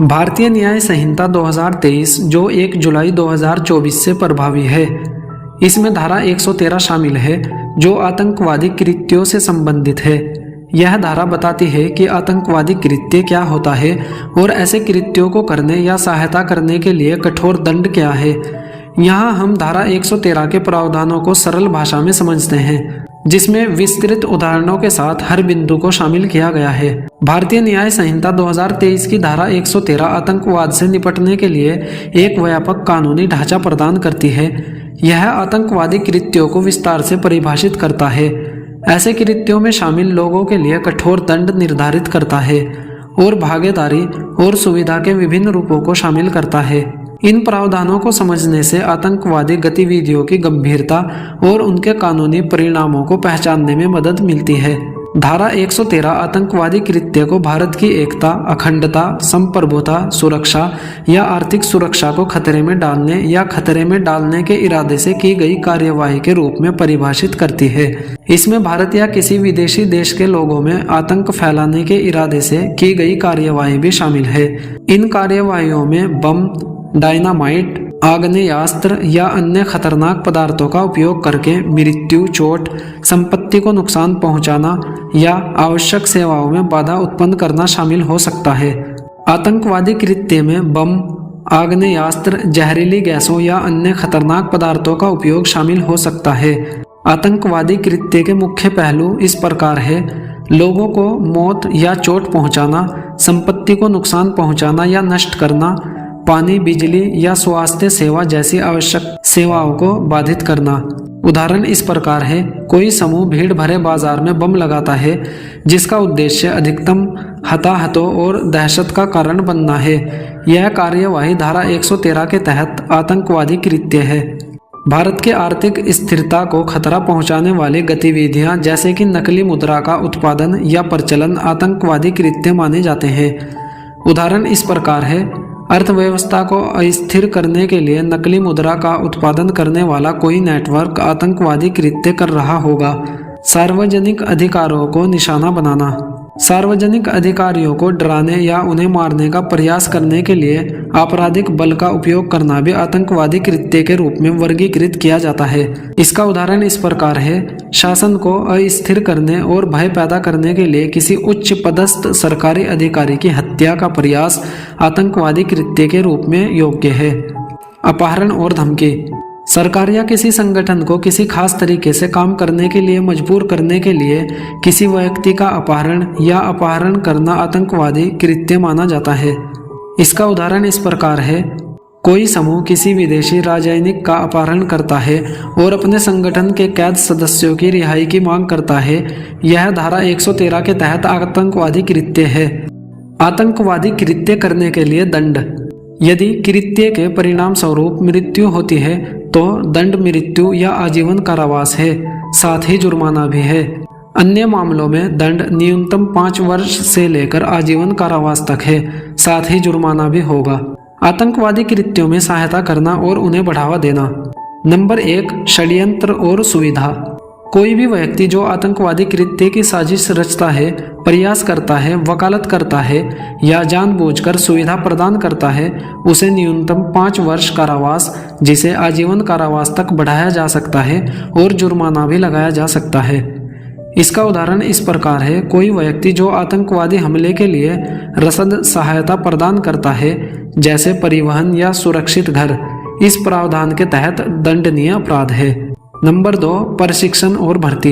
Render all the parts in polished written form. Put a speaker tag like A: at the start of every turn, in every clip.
A: भारतीय न्याय संहिता 2023 जो 1 जुलाई 2024 से प्रभावी है, इसमें धारा 113 शामिल है जो आतंकवादी कृत्यों से संबंधित है। यह धारा बताती है कि आतंकवादी कृत्य क्या होता है और ऐसे कृत्यों को करने या सहायता करने के लिए कठोर दंड क्या है। यहाँ हम धारा 113 के प्रावधानों को सरल भाषा में समझते हैं, जिसमें विस्तृत उदाहरणों के साथ हर बिंदु को शामिल किया गया है। भारतीय न्याय संहिता 2023 की धारा 113 आतंकवाद से निपटने के लिए एक व्यापक कानूनी ढांचा प्रदान करती है। यह आतंकवादी कृत्यों को विस्तार से परिभाषित करता है, ऐसे कृत्यों में शामिल लोगों के लिए कठोर दंड निर्धारित करता है और भागीदारी और सुविधा के विभिन्न रूपों को शामिल करता है। इन प्रावधानों को समझने से आतंकवादी गतिविधियों की गंभीरता और उनके कानूनी परिणामों को पहचानने में मदद मिलती है। धारा 113 आतंकवादी कृत्य को भारत की एकता, अखंडता, संप्रभुता, सुरक्षा या आर्थिक सुरक्षा को खतरे में डालने या खतरे में डालने के इरादे से की गई कार्यवाही के रूप में परिभाषित करती है। इसमें भारत या किसी विदेशी देश के लोगों में आतंक फैलाने के इरादे से की गई कार्यवाही भी शामिल है। इन कार्यवाहियों में बम, डायनामाइट, आग्नेयास्त्र या अन्य खतरनाक पदार्थों का उपयोग करके मृत्यु, चोट, संपत्ति को नुकसान पहुंचाना या आवश्यक सेवाओं में बाधा उत्पन्न करना शामिल हो सकता है। आतंकवादी कृत्य में बम, आग्नेयास्त्र, जहरीली गैसों या अन्य खतरनाक पदार्थों का उपयोग शामिल हो सकता है। आतंकवादी कृत्य के मुख्य पहलू इस प्रकार है: लोगों को मौत या चोट पहुंचाना, संपत्ति को नुकसान पहुंचाना या नष्ट करना, पानी, बिजली या स्वास्थ्य सेवा जैसी आवश्यक सेवाओं को बाधित करना। उदाहरण इस प्रकार है: कोई समूह भीड़ भरे बाजार में बम लगाता है जिसका उद्देश्य अधिकतम हताहतों और दहशत का कारण बनना है। यह कार्यवाही धारा 113 के तहत आतंकवादी कृत्य है। भारत के आर्थिक स्थिरता को खतरा पहुंचाने वाली गतिविधियां जैसे कि नकली मुद्रा का उत्पादन या प्रचलन आतंकवादी कृत्य माने जाते हैं। उदाहरण इस प्रकार है: अर्थव्यवस्था को अस्थिर करने के लिए नकली मुद्रा का उत्पादन करने वाला कोई नेटवर्क आतंकवादी कृत्य कर रहा होगा। सार्वजनिक अधिकारों को निशाना बनाना, सार्वजनिक अधिकारियों को डराने या उन्हें मारने का प्रयास करने के लिए आपराधिक बल का उपयोग करना भी आतंकवादी कृत्य के रूप में वर्गीकृत किया जाता है। इसका उदाहरण इस प्रकार है: शासन को अस्थिर करने और भय पैदा करने के लिए किसी उच्च पदस्थ सरकारी अधिकारी की हत्या का प्रयास आतंकवादी कृत्य के रूप में योग्य है। अपहरण और धमकी, सरकार या किसी संगठन को किसी खास तरीके से काम करने के लिए मजबूर करने के लिए किसी व्यक्ति का अपहरण या अपहरण करना आतंकवादी कृत्य माना जाता है। इसका उदाहरण इस प्रकार है: कोई समूह किसी विदेशी राजनयिक का अपहरण करता है और अपने संगठन के कैद सदस्यों की रिहाई की मांग करता है। यह धारा 113 के तहत आतंकवादी कृत्य है। आतंकवादी कृत्य करने के लिए दंड, यदि कृत्य के परिणाम स्वरूप मृत्यु होती है तो दंड मृत्यु या आजीवन कारावास है, साथ ही जुर्माना भी है। अन्य मामलों में दंड न्यूनतम 5 वर्ष से लेकर आजीवन कारावास तक है, साथ ही जुर्माना भी होगा। आतंकवादी कृत्यों में सहायता करना और उन्हें बढ़ावा देना। नंबर 1, षड्यंत्र और सुविधा। कोई भी व्यक्ति जो आतंकवादी कृत्य की साजिश रचता है, प्रयास करता है, वकालत करता है या जानबूझकर सुविधा प्रदान करता है, उसे न्यूनतम 5 वर्ष कारावास, जिसे आजीवन कारावास तक बढ़ाया जा सकता है और जुर्माना भी लगाया जा सकता है। इसका उदाहरण इस प्रकार है: कोई व्यक्ति जो आतंकवादी हमले के लिए रसद सहायता प्रदान करता है, जैसे परिवहन या सुरक्षित घर, इस प्रावधान के तहत दंडनीय अपराध है। नंबर 2, प्रशिक्षण और भर्ती।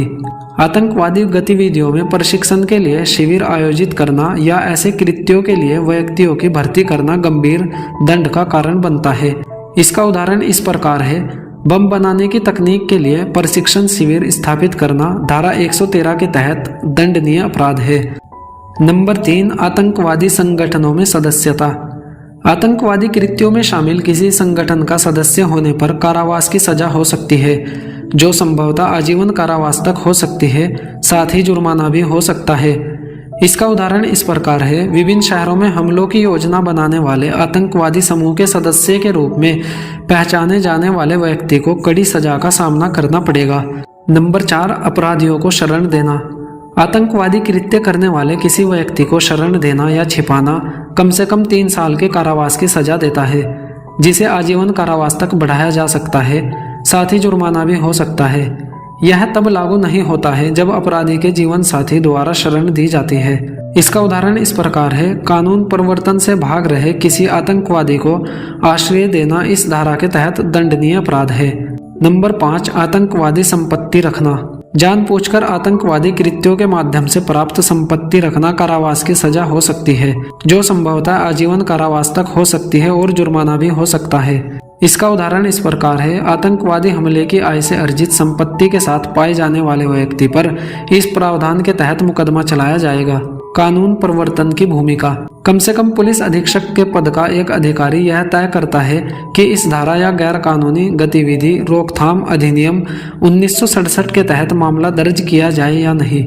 A: आतंकवादी गतिविधियों में प्रशिक्षण के लिए शिविर आयोजित करना या ऐसे कृत्यों के लिए व्यक्तियों की भर्ती करना गंभीर दंड का कारण बनता है। इसका उदाहरण इस प्रकार है: बम बनाने की तकनीक के लिए प्रशिक्षण शिविर स्थापित करना धारा 113 के तहत दंडनीय अपराध है। नंबर 3, आतंकवादी संगठनों में सदस्यता। आतंकवादी कृत्यों में शामिल किसी संगठन का सदस्य होने पर कारावास की सजा हो सकती है, जो संभवतः आजीवन कारावास तक हो सकती है, साथ ही जुर्माना भी हो सकता है। इसका उदाहरण इस प्रकार है: विभिन्न शहरों में हमलों की योजना बनाने वाले आतंकवादी समूह के सदस्य के रूप में पहचाने जाने वाले व्यक्ति को कड़ी सजा का सामना करना पड़ेगा। नंबर 4, अपराधियों को शरण देना। आतंकवादी कृत्य करने वाले किसी व्यक्ति को शरण देना या छिपाना कम से कम 3 साल के कारावास की सजा देता है, जिसे आजीवन कारावास तक बढ़ाया जा सकता है। साथ ही जुर्माना भी हो सकता है। यह तब लागू नहीं होता है जब अपराधी के जीवन साथी द्वारा शरण दी जाती है। इसका उदाहरण इस प्रकार है, कानून प्रवर्तन से भाग रहे किसी आतंकवादी को आश्रय देना इस धारा के तहत दंडनीय अपराध है। नंबर 5, आतंकवादी संपत्ति रखना। जानबूझकर आतंकवादी कृत्यों के माध्यम से प्राप्त संपत्ति रखना कारावास की सजा हो सकती है, जो संभवतः आजीवन कारावास तक हो सकती है और जुर्माना भी हो सकता है। इसका उदाहरण इस प्रकार है, आतंकवादी हमले की आय से अर्जित संपत्ति के साथ पाए जाने वाले व्यक्ति पर इस प्रावधान के तहत मुकदमा चलाया जाएगा। कानून प्रवर्तन की भूमिका। कम से कम पुलिस अधीक्षक के पद का एक अधिकारी यह तय करता है कि इस धारा या गैर कानूनी गतिविधि रोकथाम अधिनियम 1967 के तहत मामला दर्ज किया जाए या नहीं।